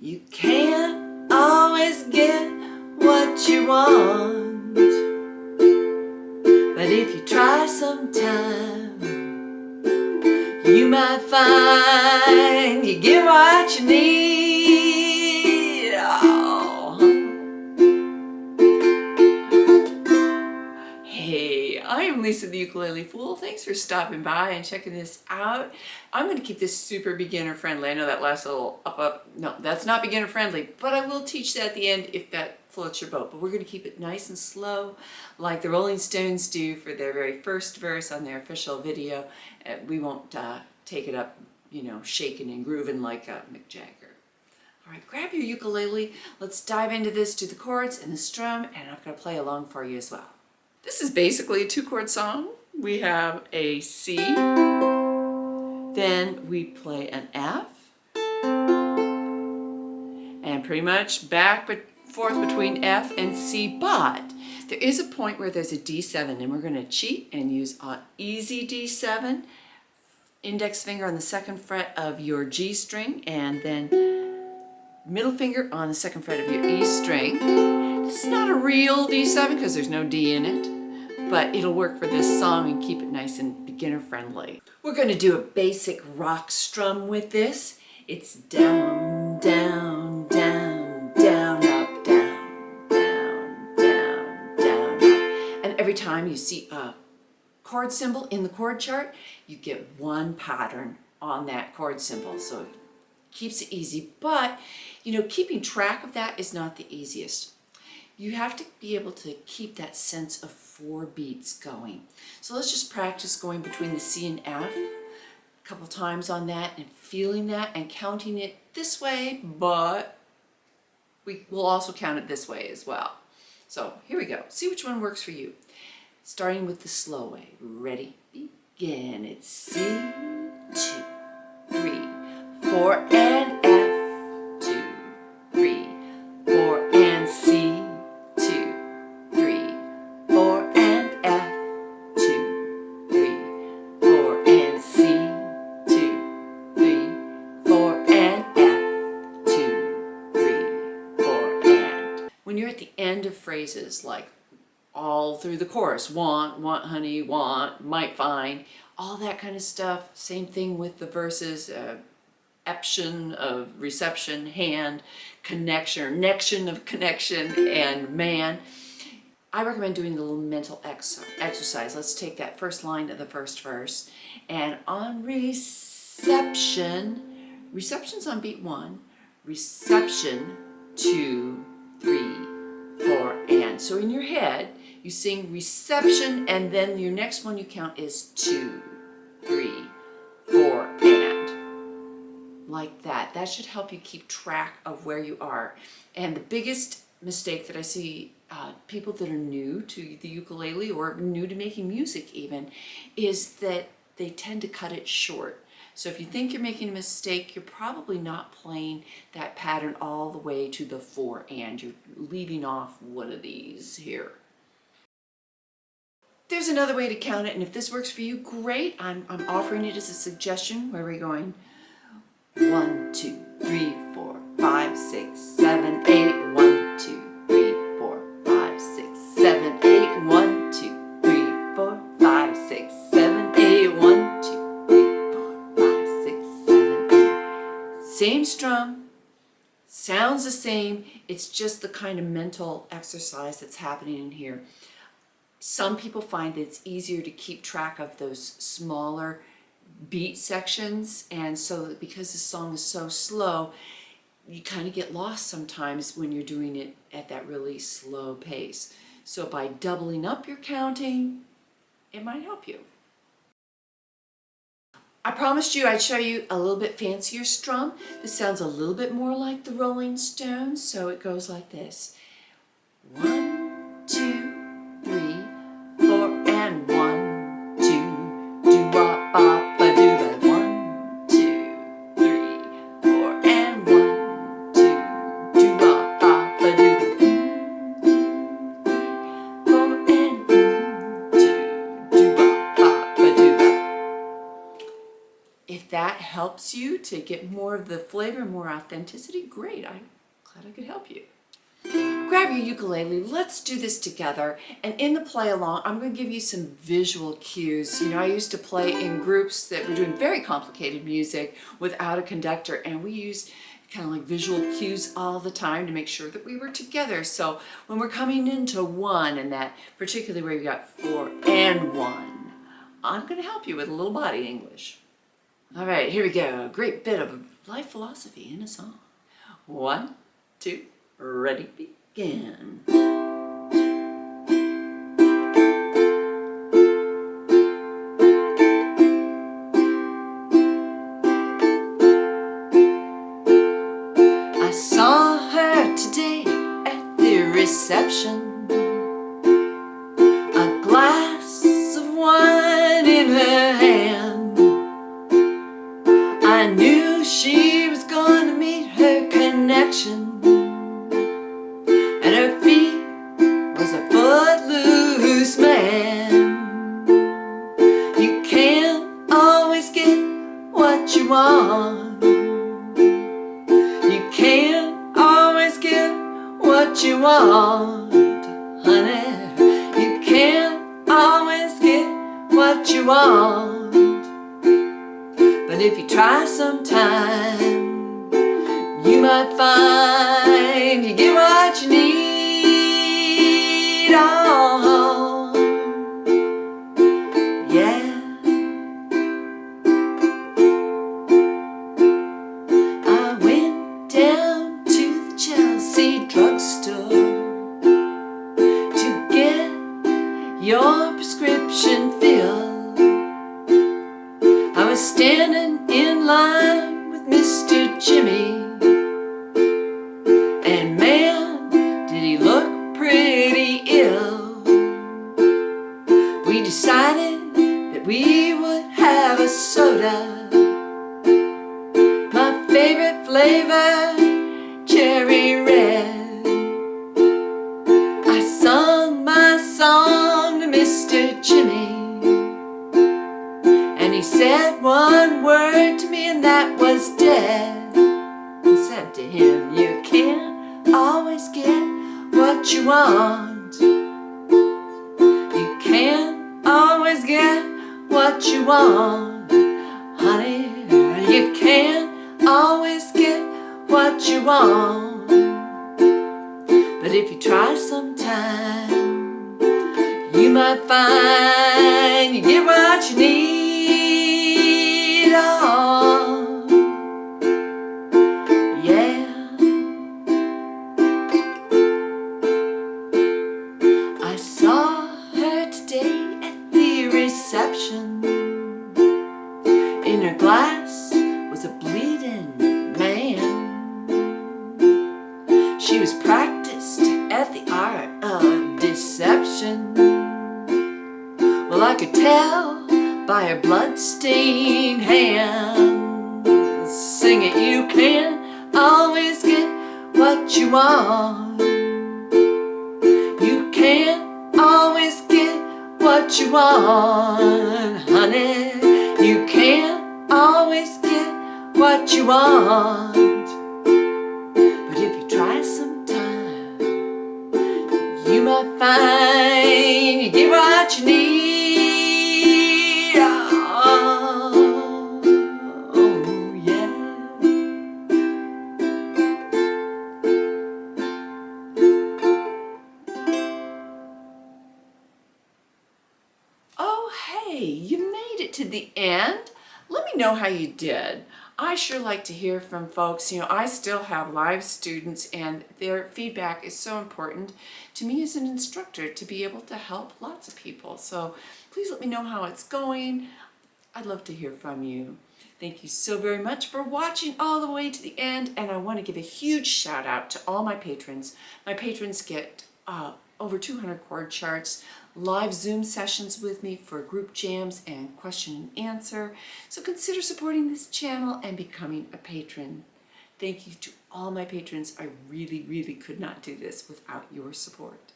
You can't always get what you want, but if you try sometime, you might find you get what you need. Oh. Hey, I am Lisa the Ukulele Fool. Thanks for stopping by and checking this out. I'm going to keep this super beginner friendly. I know that last little up. No, that's not beginner friendly, but I will teach that at the end if that floats your boat. But we're going to keep it nice and slow like the Rolling Stones do for their very first verse on their official video. We won't take it up, you know, shaking and grooving like Mick Jagger. All right, grab your ukulele. Let's dive into this, do the chords and the strum, and I'm going to play along for you as well. This is basically a 2-chord song. We have a C, then we play an F, and pretty much back but forth between F and C, but there is a point where there's a D7, and we're going to cheat and use an easy D7, index finger on the 2nd fret of your G string, and then middle finger on the 2nd fret of your E string. This is not a real D7 because there's no D in it, but it'll work for this song and keep it nice and beginner friendly. We're going to do a basic rock strum with this. It's down, down, down, down, up, down, down, down, down, up. And every time you see a chord symbol in the chord chart, you get one pattern on that chord symbol. So it keeps it easy, but you know, keeping track of that is not the easiest. You have to be able to keep that sense of 4 beats going. So let's just practice going between the C and F a couple times on that and feeling that and counting it this way, but we will also count it this way as well. So here we go. See which one works for you. Starting with the slow way. Ready? Begin. It's C, 2, 3, 4, and F, 2, 3, 4, and C, 2, 3, 4, and F, 2, 3, 4, and C, 2, 3, 4, and F, 2, 3, 4, and. When you're at the end of phrases like all through the chorus, want, honey, want, might find, all that kind of stuff. Same thing with the verses, eption of reception, hand, connection of connection, and man. I recommend doing a little mental exercise. Let's take that first line of the first verse, and on reception, reception's on beat 1, reception 2, 3, 4, and. So in your head, you sing reception, and then your next one you count is 2, 3, 4, and. Like that. That should help you keep track of where you are. And the biggest mistake that I see people that are new to the ukulele or new to making music even is that they tend to cut it short. So if you think you're making a mistake, you're probably not playing that pattern all the way to the 4 and. You're leaving off one of these here. There's another way to count it, and if this works for you, great. I'm offering it as a suggestion where we're going 1, 2, 3, 4, 5, 6, 7, 8, 1, 2, 3, 4, 5, 6, 7, 8, 1, 2, 3, 4, 5, 6, 7, 8, 1, 2, 3, 4, 5, 6, 7, 8. Same strum, sounds the same, it's just the kind of mental exercise that's happening in here. Some people find that it's easier to keep track of those smaller beat sections, and so because the song is so slow, you kind of get lost sometimes when you're doing it at that really slow pace. So by doubling up your counting, it might help you. I promised you I'd show you a little bit fancier strum. This sounds a little bit more like the Rolling Stones, so it goes like this. 1, 2, 3, 4, and 1, 2, do wop bop ba do ba. 1, 2, 3, 4, and 1, 2, do wop bop ba do ba. 4 and 2, do wop bop ba do ba. If that helps you to get more of the flavor, more authenticity, great. I'm glad I could help you. Grab your ukulele, let's do this together. And in the play along, I'm going to give you some visual cues. You know, I used to play in groups that were doing very complicated music without a conductor, and we used kind of like visual cues all the time to make sure that we were together. So when we're coming into one, and that particularly where you got 4 and 1, I'm going to help you with a little body English. All right, here we go. A great bit of life philosophy in a song. 1, 2, ready, begin. I saw her today at the reception, a glass of wine in her hand. I knew she was going to meet her connection, and her feet was a footloose man. You can't always get what you want. You can't always get what you want, honey. You can't always get what you want. But if you try sometime, you might find you get what you need. Oh, yeah. I went down to the Chelsea drugstore to get your prescription filled. I was standing in line with Mr. Jimmy, and man, did he look pretty ill. We decided that we would have a soda, my favorite flavor, cherry red. I sung my song to Mr. Jimmy, and he said one word to me, and that was dead. I said to him, you can't always get what you want. You can't always get what you want, honey. You can't always get what you want. But if you try sometime, you might find you get what you need. Oh, yeah. I saw her today at the reception. In her glass was a bleeding man. She was practiced at the art of deception. Well, I could tell by her blood-stained hands. Sing it, you can't always get what you want. You can't always get what you want, honey. You can't always get what you want. But if you try sometime, you might find you get what you need. Oh, yeah. Oh, hey, you made it to the end. Let me know how you did. I sure like to hear from folks. You know, I still have live students, and their feedback is so important to me as an instructor to be able to help lots of people. So please let me know how it's going. I'd love to hear from you. Thank you so very much for watching all the way to the end, and I want to give a huge shout out to all my patrons. My patrons get over 200 chord charts, live Zoom sessions with me for group jams and question and answer. So consider supporting this channel and becoming a patron. Thank you to all my patrons. I really, really could not do this without your support.